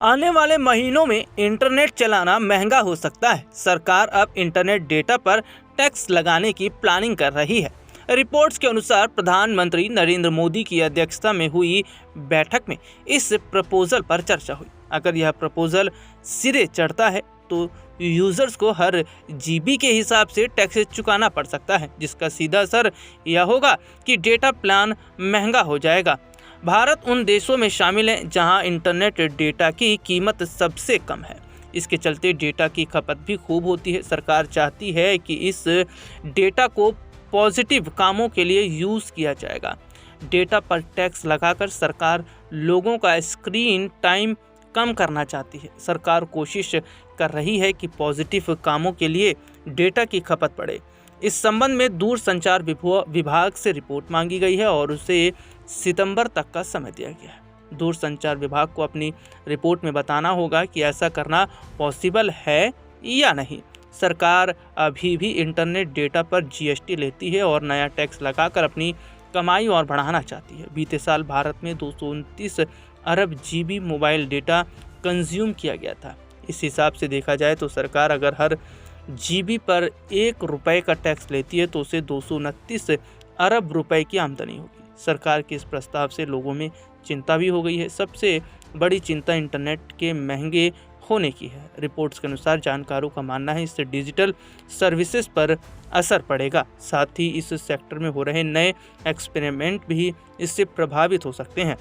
आने वाले महीनों में इंटरनेट चलाना महंगा हो सकता है। सरकार अब इंटरनेट डेटा पर टैक्स लगाने की प्लानिंग कर रही है। रिपोर्ट्स के अनुसार प्रधानमंत्री नरेंद्र मोदी की अध्यक्षता में हुई बैठक में इस प्रपोजल पर चर्चा हुई। अगर यह प्रपोजल सिरे चढ़ता है तो यूजर्स को हर जीबी के हिसाब से टैक्स चुकाना पड़ सकता है, जिसका सीधा असर यह होगा कि डेटा प्लान महंगा हो जाएगा। भारत उन देशों में शामिल है जहां इंटरनेट डेटा की कीमत सबसे कम है। इसके चलते डेटा की खपत भी खूब होती है। सरकार चाहती है कि इस डेटा को पॉजिटिव कामों के लिए यूज़ किया जाएगा। डेटा पर टैक्स लगाकर सरकार लोगों का स्क्रीन टाइम कम करना चाहती है। सरकार कोशिश कर रही है कि पॉजिटिव कामों के लिए डेटा की खपत बढ़े। इस संबंध में दूरसंचार विभाग से रिपोर्ट मांगी गई है और उसे सितंबर तक का समय दिया गया है। दूरसंचार विभाग को अपनी रिपोर्ट में बताना होगा कि ऐसा करना पॉसिबल है या नहीं। सरकार अभी भी इंटरनेट डेटा पर जीएसटी लेती है और नया टैक्स लगाकर अपनी कमाई और बढ़ाना चाहती है। बीते साल भारत में 229 अरब जीबी मोबाइल डेटा कंज्यूम किया गया था। इस हिसाब से देखा जाए तो सरकार अगर हर जीबी पर ₹1 का टैक्स लेती है तो उसे 229 अरब रुपए की आमदनी होगी। सरकार के इस प्रस्ताव से लोगों में चिंता भी हो गई है। सबसे बड़ी चिंता इंटरनेट के महंगे होने की है। रिपोर्ट्स के अनुसार जानकारों का मानना है इससे डिजिटल सर्विसेज पर असर पड़ेगा। साथ ही इस सेक्टर में हो रहे नए एक्सपेरिमेंट भी इससे प्रभावित हो सकते हैं।